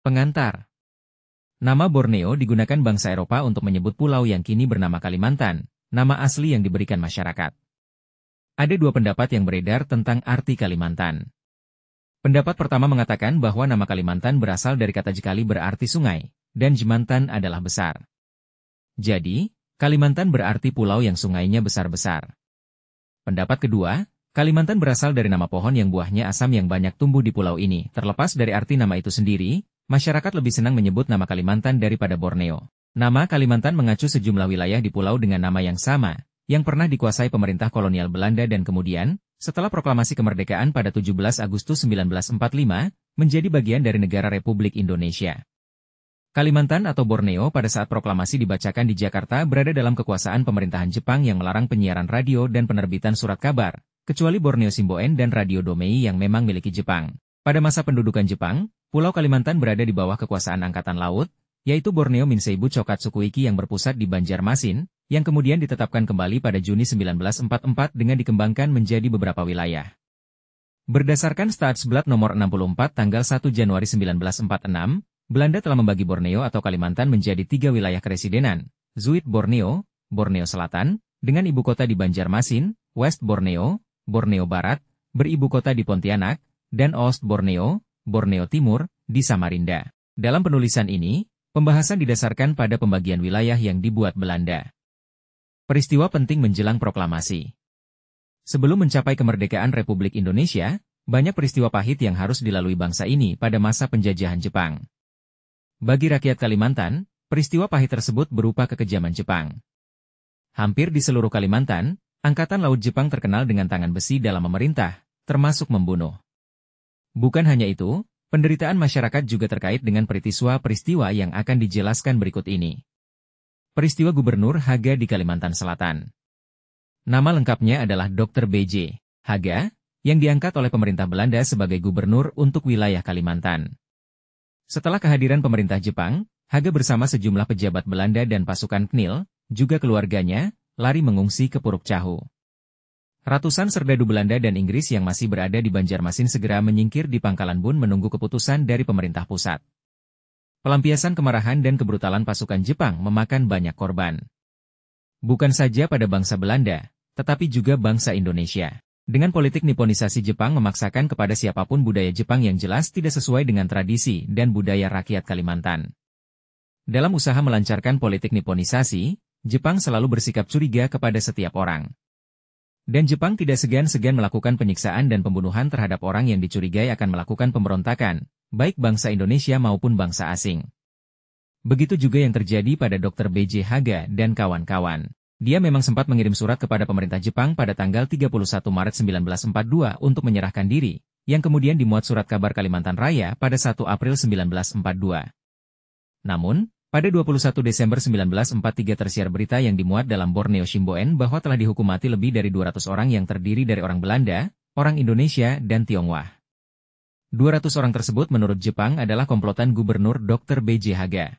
Pengantar. Nama Borneo digunakan bangsa Eropa untuk menyebut pulau yang kini bernama Kalimantan, nama asli yang diberikan masyarakat. Ada dua pendapat yang beredar tentang arti Kalimantan. Pendapat pertama mengatakan bahwa nama Kalimantan berasal dari kata Jekali berarti sungai, dan Jemantan adalah besar. Jadi, Kalimantan berarti pulau yang sungainya besar-besar. Pendapat kedua, Kalimantan berasal dari nama pohon yang buahnya asam yang banyak tumbuh di pulau ini. Terlepas dari arti nama itu sendiri, masyarakat lebih senang menyebut nama Kalimantan daripada Borneo. Nama Kalimantan mengacu sejumlah wilayah di pulau dengan nama yang sama, yang pernah dikuasai pemerintah kolonial Belanda dan kemudian, setelah proklamasi kemerdekaan pada 17 Agustus 1945, menjadi bagian dari negara Republik Indonesia. Kalimantan atau Borneo pada saat proklamasi dibacakan di Jakarta berada dalam kekuasaan pemerintahan Jepang yang melarang penyiaran radio dan penerbitan surat kabar, kecuali Borneo Shimbun dan Radio Domei yang memang miliki Jepang. Pada masa pendudukan Jepang, Pulau Kalimantan berada di bawah kekuasaan Angkatan Laut, yaitu Borneo Minseibu Chokat Sukuiki yang berpusat di Banjarmasin, yang kemudian ditetapkan kembali pada Juni 1944 dengan dikembangkan menjadi beberapa wilayah. Berdasarkan Staatsblad nomor 64 tanggal 1 Januari 1946, Belanda telah membagi Borneo atau Kalimantan menjadi 3 wilayah keresidenan, Zuid Borneo, Borneo Selatan, dengan ibu kota di Banjarmasin, West Borneo, Borneo Barat, beribu kota di Pontianak, dan Oost Borneo, Borneo Timur, di Samarinda. Dalam penulisan ini, pembahasan didasarkan pada pembagian wilayah yang dibuat Belanda. Peristiwa penting menjelang proklamasi. Sebelum mencapai kemerdekaan Republik Indonesia, banyak peristiwa pahit yang harus dilalui bangsa ini pada masa penjajahan Jepang. Bagi rakyat Kalimantan, peristiwa pahit tersebut berupa kekejaman Jepang. Hampir di seluruh Kalimantan, Angkatan Laut Jepang terkenal dengan tangan besi dalam memerintah, termasuk membunuh. Bukan hanya itu, penderitaan masyarakat juga terkait dengan peristiwa yang akan dijelaskan berikut ini. Peristiwa Gubernur Haga di Kalimantan Selatan. Nama lengkapnya adalah Dr. B.J. Haga, yang diangkat oleh pemerintah Belanda sebagai gubernur untuk wilayah Kalimantan. Setelah kehadiran pemerintah Jepang, Haga bersama sejumlah pejabat Belanda dan pasukan KNIL, juga keluarganya, lari mengungsi ke Puruk Cahu. Ratusan serdadu Belanda dan Inggris yang masih berada di Banjarmasin segera menyingkir di Pangkalan Bun menunggu keputusan dari pemerintah pusat. Pelampiasan kemarahan dan kebrutalan pasukan Jepang memakan banyak korban. Bukan saja pada bangsa Belanda, tetapi juga bangsa Indonesia. Dengan politik niponisasi Jepang memaksakan kepada siapapun budaya Jepang yang jelas tidak sesuai dengan tradisi dan budaya rakyat Kalimantan. Dalam usaha melancarkan politik niponisasi, Jepang selalu bersikap curiga kepada setiap orang. Dan Jepang tidak segan-segan melakukan penyiksaan dan pembunuhan terhadap orang yang dicurigai akan melakukan pemberontakan, baik bangsa Indonesia maupun bangsa asing. Begitu juga yang terjadi pada Dr. B.J. Haga dan kawan-kawan. Dia memang sempat mengirim surat kepada pemerintah Jepang pada tanggal 31 Maret 1942 untuk menyerahkan diri, yang kemudian dimuat surat kabar Kalimantan Raya pada 1 April 1942. Namun, pada 21 Desember 1943 tersiar berita yang dimuat dalam Borneo Shimbun bahwa telah dihukum mati lebih dari 200 orang yang terdiri dari orang Belanda, orang Indonesia, dan Tionghoa. 200 orang tersebut menurut Jepang adalah komplotan Gubernur Dr. B.J. Haga.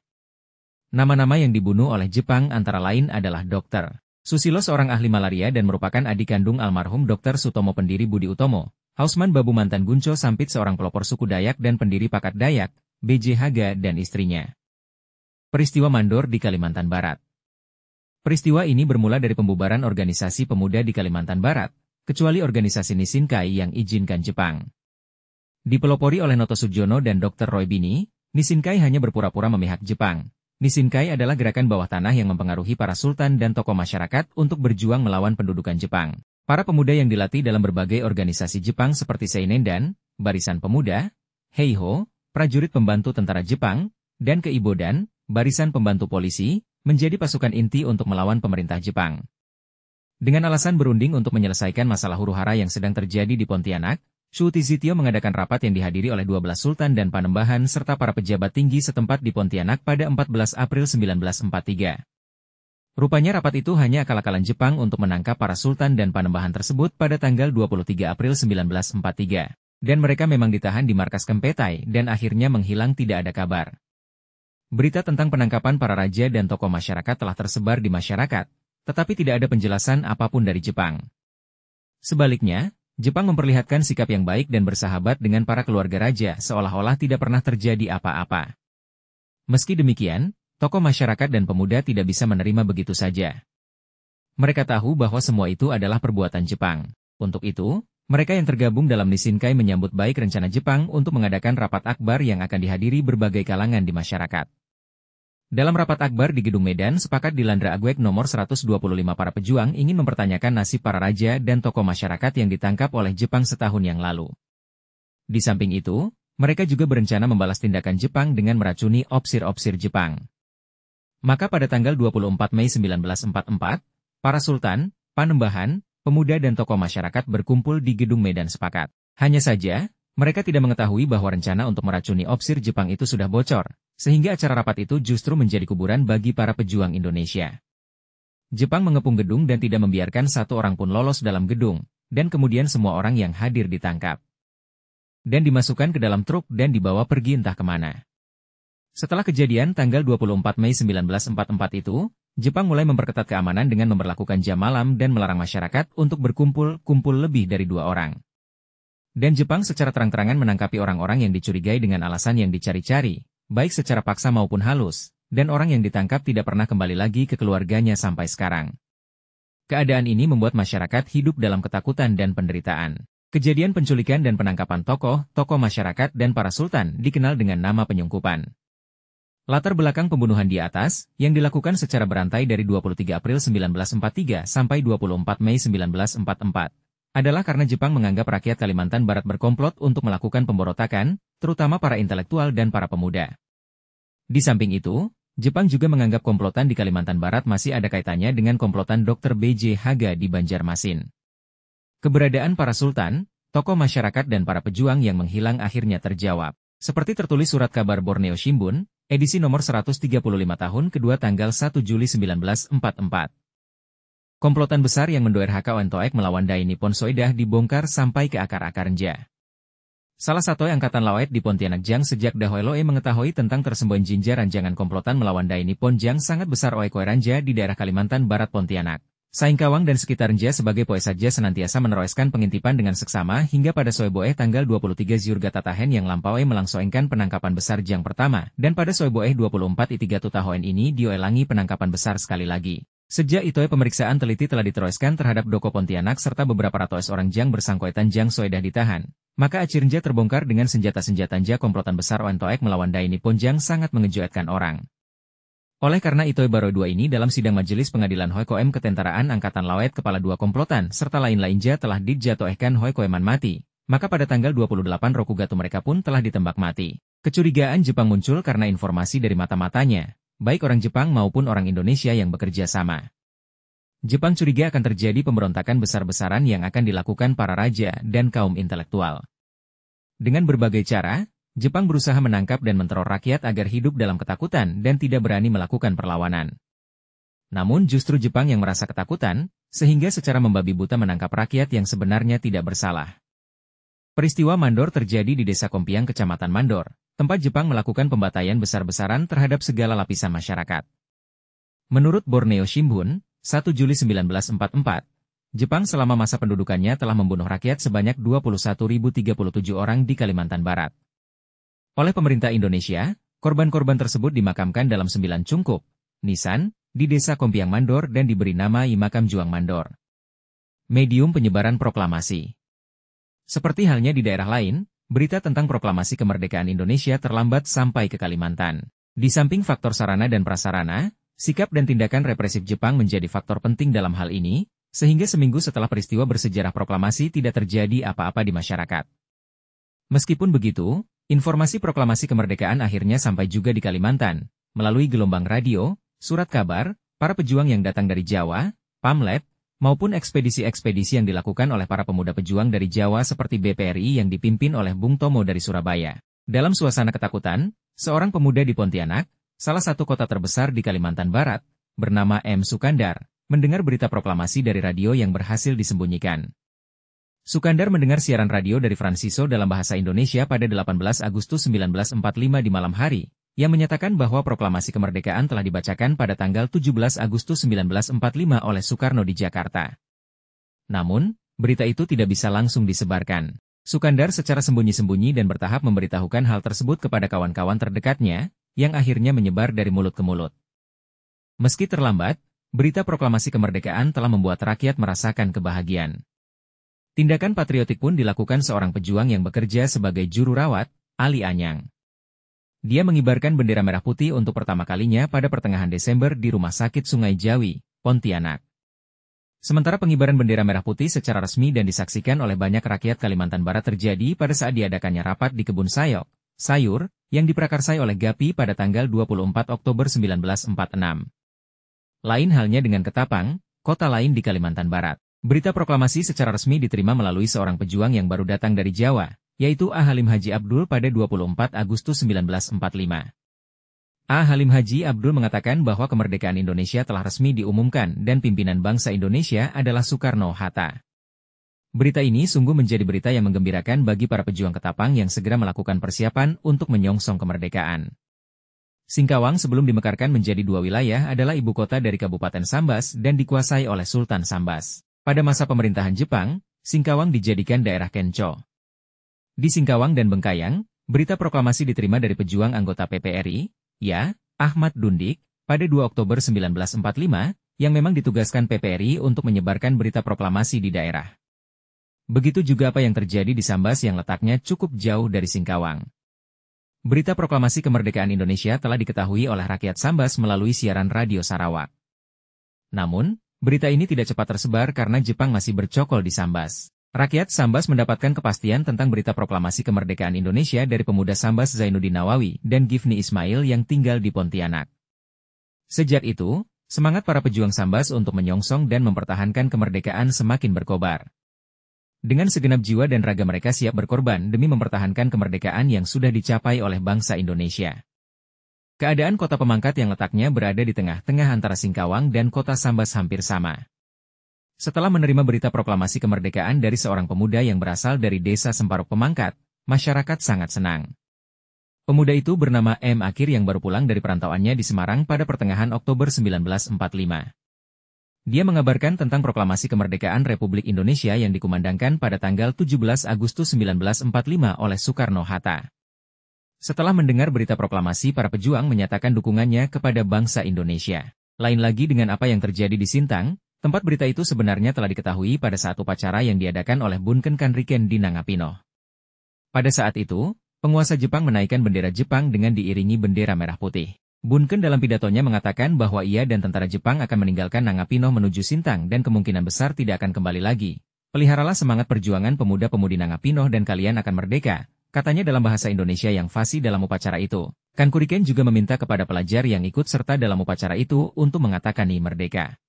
Nama-nama yang dibunuh oleh Jepang antara lain adalah Dr. Susilo seorang ahli malaria dan merupakan adik kandung almarhum Dr. Sutomo pendiri Budi Utomo, Hausman Babu mantan Gunco Sampit seorang pelopor suku Dayak dan pendiri Pakat Dayak, B.J. Haga dan istrinya. Peristiwa Mandor di Kalimantan Barat. Peristiwa ini bermula dari pembubaran organisasi pemuda di Kalimantan Barat, kecuali organisasi Nissinkai yang izinkan Jepang. Dipelopori oleh Noto Sujono dan Dr. Roy Bini, Nissinkai hanya berpura-pura memihak Jepang. Nissinkai adalah gerakan bawah tanah yang mempengaruhi para sultan dan tokoh masyarakat untuk berjuang melawan pendudukan Jepang. Para pemuda yang dilatih dalam berbagai organisasi Jepang seperti Seinendan, Barisan Pemuda, Heiho, prajurit pembantu tentara Jepang, dan Keibodan, Barisan Pembantu Polisi, menjadi pasukan inti untuk melawan pemerintah Jepang. Dengan alasan berunding untuk menyelesaikan masalah huru-hara yang sedang terjadi di Pontianak, Shu Tizitio mengadakan rapat yang dihadiri oleh 12 sultan dan panembahan serta para pejabat tinggi setempat di Pontianak pada 14 April 1943. Rupanya rapat itu hanya akal-akalan Jepang untuk menangkap para sultan dan panembahan tersebut pada tanggal 23 April 1943. Dan mereka memang ditahan di markas Kempetai dan akhirnya menghilang tidak ada kabar. Berita tentang penangkapan para raja dan tokoh masyarakat telah tersebar di masyarakat, tetapi tidak ada penjelasan apapun dari Jepang. Sebaliknya, Jepang memperlihatkan sikap yang baik dan bersahabat dengan para keluarga raja seolah-olah tidak pernah terjadi apa-apa. Meski demikian, tokoh masyarakat dan pemuda tidak bisa menerima begitu saja. Mereka tahu bahwa semua itu adalah perbuatan Jepang. Untuk itu, mereka yang tergabung dalam Nishinkai menyambut baik rencana Jepang untuk mengadakan rapat akbar yang akan dihadiri berbagai kalangan di masyarakat. Dalam rapat akbar di Gedung Medan sepakat di Landra Agwek nomor 125 para pejuang ingin mempertanyakan nasib para raja dan tokoh masyarakat yang ditangkap oleh Jepang setahun yang lalu. Di samping itu, mereka juga berencana membalas tindakan Jepang dengan meracuni opsir-opsir Jepang. Maka pada tanggal 24 Mei 1944, para sultan, panembahan, pemuda dan tokoh masyarakat berkumpul di Gedung Medan sepakat. Hanya saja, mereka tidak mengetahui bahwa rencana untuk meracuni opsir Jepang itu sudah bocor, sehingga acara rapat itu justru menjadi kuburan bagi para pejuang Indonesia. Jepang mengepung gedung dan tidak membiarkan satu orang pun lolos dalam gedung, dan kemudian semua orang yang hadir ditangkap dan dimasukkan ke dalam truk dan dibawa pergi entah kemana. Setelah kejadian tanggal 24 Mei 1944 itu, Jepang mulai memperketat keamanan dengan memberlakukan jam malam dan melarang masyarakat untuk berkumpul lebih dari 2 orang. Dan Jepang secara terang-terangan menangkapi orang-orang yang dicurigai dengan alasan yang dicari-cari, baik secara paksa maupun halus, dan orang yang ditangkap tidak pernah kembali lagi ke keluarganya sampai sekarang. Keadaan ini membuat masyarakat hidup dalam ketakutan dan penderitaan. Kejadian penculikan dan penangkapan tokoh masyarakat dan para sultan dikenal dengan nama penyungkupan. Latar belakang pembunuhan di atas, yang dilakukan secara berantai dari 23 April 1943 sampai 24 Mei 1944, adalah karena Jepang menganggap rakyat Kalimantan Barat berkomplot untuk melakukan pemberontakan, terutama para intelektual dan para pemuda. Di samping itu, Jepang juga menganggap komplotan di Kalimantan Barat masih ada kaitannya dengan komplotan Dr. B.J. Haga di Banjarmasin. Keberadaan para sultan, tokoh masyarakat dan para pejuang yang menghilang akhirnya terjawab. Seperti tertulis surat kabar Borneo Shimbun, edisi nomor 135 tahun kedua tanggal 1 Juli 1944. Komplotan besar yang mendoer HKON Toek melawan Dai Nippon Soedah dibongkar sampai ke akar-akarnya. Salah satu angkatan Laoet di Pontianak Jang sejak dahulu mengetahui tentang tersembunyi jinja ranjangan komplotan melawan Dai Nippon Jang sangat besar Oe Ranja di daerah Kalimantan Barat Pontianak. Saingkawang dan sekitarnya sebagai poe saja senantiasa meneruskan pengintipan dengan seksama hingga pada Soeboeh tanggal 23 Ziurgatatahen yang lampaui melangsoengkan penangkapan besar Jang pertama, dan pada Soeboeh 24 I3 Tutahoen ini dioelangi penangkapan besar sekali lagi. Sejak itu pemeriksaan teliti telah diteruskan terhadap Doko Pontianak serta beberapa ratus orang Jang bersangkutan Jang Soedah ditahan. Maka akhirnya terbongkar dengan senjata-senjata komplotan besar ON Toek melawan Dai Nippon Jang sangat mengejutkan orang. Oleh karena itu baru dua ini dalam sidang Majelis Pengadilan Hoikoem Ketentaraan Angkatan Laut kepala dua komplotan serta lain-lainnya telah dijatuhkan Hoikoeman mati, maka pada tanggal 28 Rokugatu mereka pun telah ditembak mati. Kecurigaan Jepang muncul karena informasi dari mata-matanya, baik orang Jepang maupun orang Indonesia yang bekerja sama. Jepang curiga akan terjadi pemberontakan besar-besaran yang akan dilakukan para raja dan kaum intelektual. Dengan berbagai cara, Jepang berusaha menangkap dan menteror rakyat agar hidup dalam ketakutan dan tidak berani melakukan perlawanan. Namun justru Jepang yang merasa ketakutan, sehingga secara membabi buta menangkap rakyat yang sebenarnya tidak bersalah. Peristiwa Mandor terjadi di Desa Kompiang Kecamatan Mandor, tempat Jepang melakukan pembantaian besar-besaran terhadap segala lapisan masyarakat. Menurut Borneo Shimbun, 1 Juli 1944, Jepang selama masa pendudukannya telah membunuh rakyat sebanyak 21.037 orang di Kalimantan Barat. Oleh pemerintah Indonesia, korban-korban tersebut dimakamkan dalam 9 cungkup, nisan, di Desa Kompiang Mandor dan diberi nama I Makam Juang Mandor. Medium penyebaran proklamasi. Seperti halnya di daerah lain, berita tentang proklamasi kemerdekaan Indonesia terlambat sampai ke Kalimantan. Di samping faktor sarana dan prasarana, sikap dan tindakan represif Jepang menjadi faktor penting dalam hal ini, sehingga seminggu setelah peristiwa bersejarah proklamasi tidak terjadi apa-apa di masyarakat. Meskipun begitu, informasi proklamasi kemerdekaan akhirnya sampai juga di Kalimantan, melalui gelombang radio, surat kabar, para pejuang yang datang dari Jawa, pamlet, maupun ekspedisi-ekspedisi yang dilakukan oleh para pemuda pejuang dari Jawa seperti BPRI yang dipimpin oleh Bung Tomo dari Surabaya. Dalam suasana ketakutan, seorang pemuda di Pontianak, salah satu kota terbesar di Kalimantan Barat, bernama M. Sukandar, mendengar berita proklamasi dari radio yang berhasil disembunyikan. Sukandar mendengar siaran radio dari Franciso dalam bahasa Indonesia pada 18 Agustus 1945 di malam hari, yang menyatakan bahwa proklamasi kemerdekaan telah dibacakan pada tanggal 17 Agustus 1945 oleh Soekarno di Jakarta. Namun, berita itu tidak bisa langsung disebarkan. Sukandar secara sembunyi-sembunyi dan bertahap memberitahukan hal tersebut kepada kawan-kawan terdekatnya, yang akhirnya menyebar dari mulut ke mulut. Meski terlambat, berita proklamasi kemerdekaan telah membuat rakyat merasakan kebahagiaan. Tindakan patriotik pun dilakukan seorang pejuang yang bekerja sebagai juru rawat, Ali Anyang. Dia mengibarkan bendera merah putih untuk pertama kalinya pada pertengahan Desember di Rumah Sakit Sungai Jawi, Pontianak. Sementara pengibaran bendera merah putih secara resmi dan disaksikan oleh banyak rakyat Kalimantan Barat terjadi pada saat diadakannya rapat di Kebun Sayur, yang diprakarsai oleh GAPI pada tanggal 24 Oktober 1946. Lain halnya dengan Ketapang, kota lain di Kalimantan Barat. Berita proklamasi secara resmi diterima melalui seorang pejuang yang baru datang dari Jawa, yaitu A. Halim Haji Abdul pada 24 Agustus 1945. A. Halim Haji Abdul mengatakan bahwa kemerdekaan Indonesia telah resmi diumumkan dan pimpinan bangsa Indonesia adalah Soekarno-Hatta. Berita ini sungguh menjadi berita yang menggembirakan bagi para pejuang Ketapang yang segera melakukan persiapan untuk menyongsong kemerdekaan. Singkawang sebelum dimekarkan menjadi dua wilayah adalah ibu kota dari Kabupaten Sambas dan dikuasai oleh Sultan Sambas. Pada masa pemerintahan Jepang, Singkawang dijadikan daerah Kenco. Di Singkawang dan Bengkayang, berita proklamasi diterima dari pejuang anggota PPRI, Ahmad Dundik, pada 2 Oktober 1945, yang memang ditugaskan PPRI untuk menyebarkan berita proklamasi di daerah. Begitu juga apa yang terjadi di Sambas yang letaknya cukup jauh dari Singkawang. Berita proklamasi kemerdekaan Indonesia telah diketahui oleh rakyat Sambas melalui siaran radio Sarawak. Namun, berita ini tidak cepat tersebar karena Jepang masih bercokol di Sambas. Rakyat Sambas mendapatkan kepastian tentang berita proklamasi kemerdekaan Indonesia dari pemuda Sambas Zainuddin Nawawi dan Gifni Ismail yang tinggal di Pontianak. Sejak itu, semangat para pejuang Sambas untuk menyongsong dan mempertahankan kemerdekaan semakin berkobar. Dengan segenap jiwa dan raga mereka siap berkorban demi mempertahankan kemerdekaan yang sudah dicapai oleh bangsa Indonesia. Keadaan kota Pemangkat yang letaknya berada di tengah-tengah antara Singkawang dan kota Sambas hampir sama. Setelah menerima berita proklamasi kemerdekaan dari seorang pemuda yang berasal dari desa Semparuk Pemangkat, masyarakat sangat senang. Pemuda itu bernama M. Akir yang baru pulang dari perantauannya di Semarang pada pertengahan Oktober 1945. Dia mengabarkan tentang proklamasi kemerdekaan Republik Indonesia yang dikumandangkan pada tanggal 17 Agustus 1945 oleh Soekarno-Hatta. Setelah mendengar berita proklamasi, para pejuang menyatakan dukungannya kepada bangsa Indonesia. Lain lagi dengan apa yang terjadi di Sintang, tempat berita itu sebenarnya telah diketahui pada saat upacara yang diadakan oleh Bunken Kanriken di Nangapino. Pada saat itu, penguasa Jepang menaikkan bendera Jepang dengan diiringi bendera merah putih. Bunken dalam pidatonya mengatakan bahwa ia dan tentara Jepang akan meninggalkan Nangapino menuju Sintang dan kemungkinan besar tidak akan kembali lagi. Peliharalah semangat perjuangan pemuda-pemudi Nangapino dan kalian akan merdeka, katanya dalam bahasa Indonesia yang fasih dalam upacara itu. Kankuriken juga meminta kepada pelajar yang ikut serta dalam upacara itu untuk mengatakan merdeka.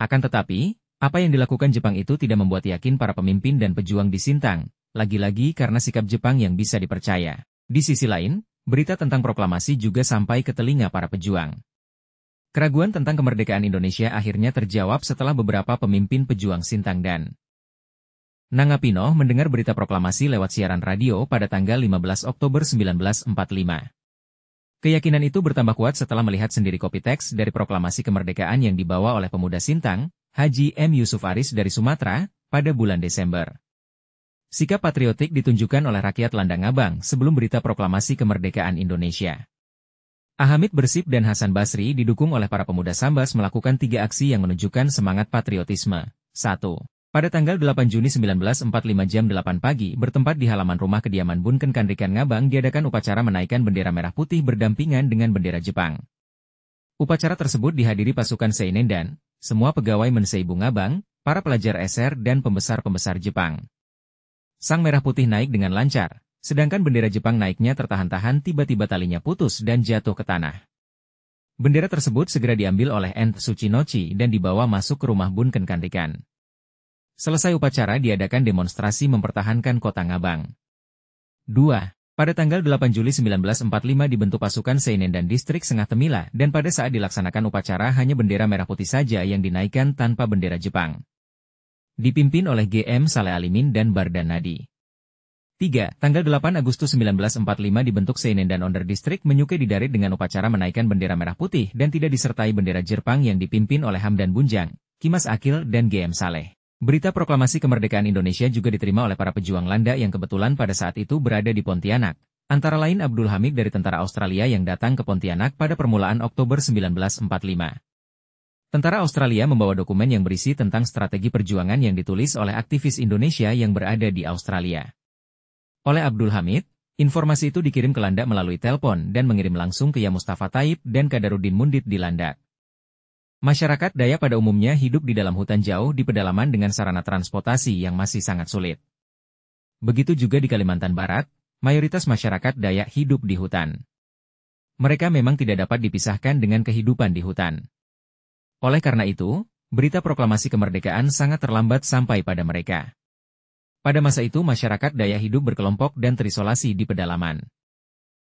Akan tetapi, apa yang dilakukan Jepang itu tidak membuat yakin para pemimpin dan pejuang di Sintang, lagi-lagi karena sikap Jepang yang bisa dipercaya. Di sisi lain, berita tentang proklamasi juga sampai ke telinga para pejuang. Keraguan tentang kemerdekaan Indonesia akhirnya terjawab setelah beberapa pemimpin pejuang Sintang dan Nangapino mendengar berita proklamasi lewat siaran radio pada tanggal 15 Oktober 1945. Keyakinan itu bertambah kuat setelah melihat sendiri kopi teks dari proklamasi kemerdekaan yang dibawa oleh pemuda Sintang, Haji M. Yusuf Aris dari Sumatera, pada bulan Desember. Sikap patriotik ditunjukkan oleh rakyat Landang Abang sebelum berita proklamasi kemerdekaan Indonesia. Hamid Bersib dan Hasan Basri didukung oleh para pemuda Sambas melakukan 3 aksi yang menunjukkan semangat patriotisme. 1. Pada tanggal 8 Juni 1945 jam 8 pagi bertempat di halaman rumah kediaman Bunken Kanriken Ngabang diadakan upacara menaikkan bendera merah putih berdampingan dengan bendera Jepang. Upacara tersebut dihadiri pasukan Seinen dan semua pegawai Menseibu Ngabang, para pelajar SR dan pembesar-pembesar Jepang. Sang merah putih naik dengan lancar, sedangkan bendera Jepang naiknya tertahan-tahan tiba-tiba talinya putus dan jatuh ke tanah. Bendera tersebut segera diambil oleh Ent Tsuchinochi dan dibawa masuk ke rumah Bunken Kanriken. Selesai upacara diadakan demonstrasi mempertahankan kota Ngabang. 2. Pada tanggal 8 Juli 1945 dibentuk pasukan Seinen dan distrik Sengah Temila dan pada saat dilaksanakan upacara hanya bendera merah putih saja yang dinaikkan tanpa bendera Jepang. Dipimpin oleh GM Saleh Alimin dan Bardan Nadi. 3. Tanggal 8 Agustus 1945 dibentuk Seinen dan Onder Distrik Menyuke Didarit dengan upacara menaikkan bendera merah putih dan tidak disertai bendera Jepang yang dipimpin oleh Hamdan Bunjang, Kimas Akil dan GM Saleh. Berita proklamasi kemerdekaan Indonesia juga diterima oleh para pejuang Landa yang kebetulan pada saat itu berada di Pontianak, antara lain Abdul Hamid dari tentara Australia yang datang ke Pontianak pada permulaan Oktober 1945. Tentara Australia membawa dokumen yang berisi tentang strategi perjuangan yang ditulis oleh aktivis Indonesia yang berada di Australia. Oleh Abdul Hamid, informasi itu dikirim ke Landa melalui telepon dan mengirim langsung ke Ya Mustafa Taib dan Kadarudin Mundit di Landa. Masyarakat Dayak pada umumnya hidup di dalam hutan jauh di pedalaman dengan sarana transportasi yang masih sangat sulit. Begitu juga di Kalimantan Barat, mayoritas masyarakat Dayak hidup di hutan. Mereka memang tidak dapat dipisahkan dengan kehidupan di hutan. Oleh karena itu, berita proklamasi kemerdekaan sangat terlambat sampai pada mereka. Pada masa itu masyarakat Dayak hidup berkelompok dan terisolasi di pedalaman.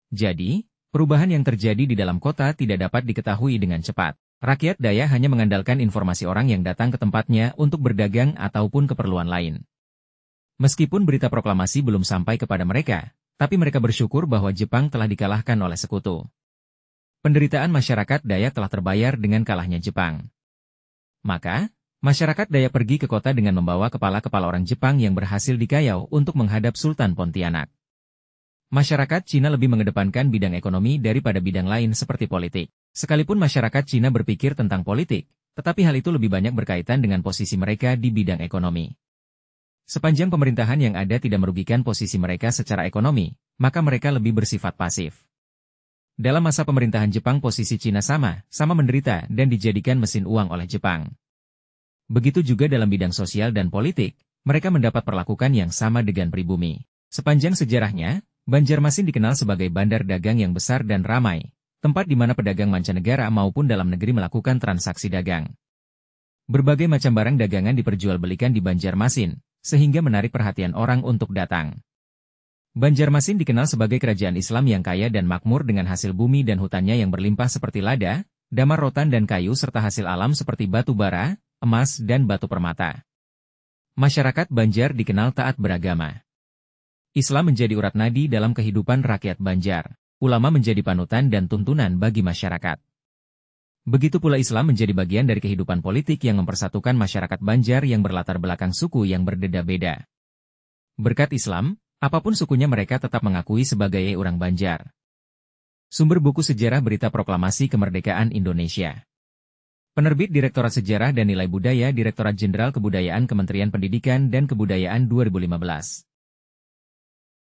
Jadi, perubahan yang terjadi di dalam kota tidak dapat diketahui dengan cepat. Rakyat Dayak hanya mengandalkan informasi orang yang datang ke tempatnya untuk berdagang ataupun keperluan lain. Meskipun berita proklamasi belum sampai kepada mereka, tapi mereka bersyukur bahwa Jepang telah dikalahkan oleh sekutu. Penderitaan masyarakat Dayak telah terbayar dengan kalahnya Jepang. Maka, masyarakat Dayak pergi ke kota dengan membawa kepala-kepala orang Jepang yang berhasil dikayau untuk menghadap Sultan Pontianak. Masyarakat Cina lebih mengedepankan bidang ekonomi daripada bidang lain seperti politik. Sekalipun masyarakat Cina berpikir tentang politik, tetapi hal itu lebih banyak berkaitan dengan posisi mereka di bidang ekonomi. Sepanjang pemerintahan yang ada tidak merugikan posisi mereka secara ekonomi, maka mereka lebih bersifat pasif. Dalam masa pemerintahan Jepang posisi Cina sama menderita dan dijadikan mesin uang oleh Jepang. Begitu juga dalam bidang sosial dan politik, mereka mendapat perlakukan yang sama dengan pribumi. Sepanjang sejarahnya, Banjarmasin dikenal sebagai bandar dagang yang besar dan ramai, tempat di mana pedagang mancanegara maupun dalam negeri melakukan transaksi dagang. Berbagai macam barang dagangan diperjualbelikan di Banjarmasin, sehingga menarik perhatian orang untuk datang. Banjarmasin dikenal sebagai kerajaan Islam yang kaya dan makmur dengan hasil bumi dan hutannya yang berlimpah seperti lada, damar rotan dan kayu serta hasil alam seperti batu bara, emas dan batu permata. Masyarakat Banjar dikenal taat beragama. Islam menjadi urat nadi dalam kehidupan rakyat Banjar. Ulama menjadi panutan dan tuntunan bagi masyarakat. Begitu pula Islam menjadi bagian dari kehidupan politik yang mempersatukan masyarakat Banjar yang berlatar belakang suku yang berbeda-beda. Berkat Islam, apapun sukunya mereka tetap mengakui sebagai orang Banjar. Sumber buku sejarah berita proklamasi kemerdekaan Indonesia. Penerbit Direktorat Sejarah dan Nilai Budaya Direktorat Jenderal Kebudayaan Kementerian Pendidikan dan Kebudayaan 2015.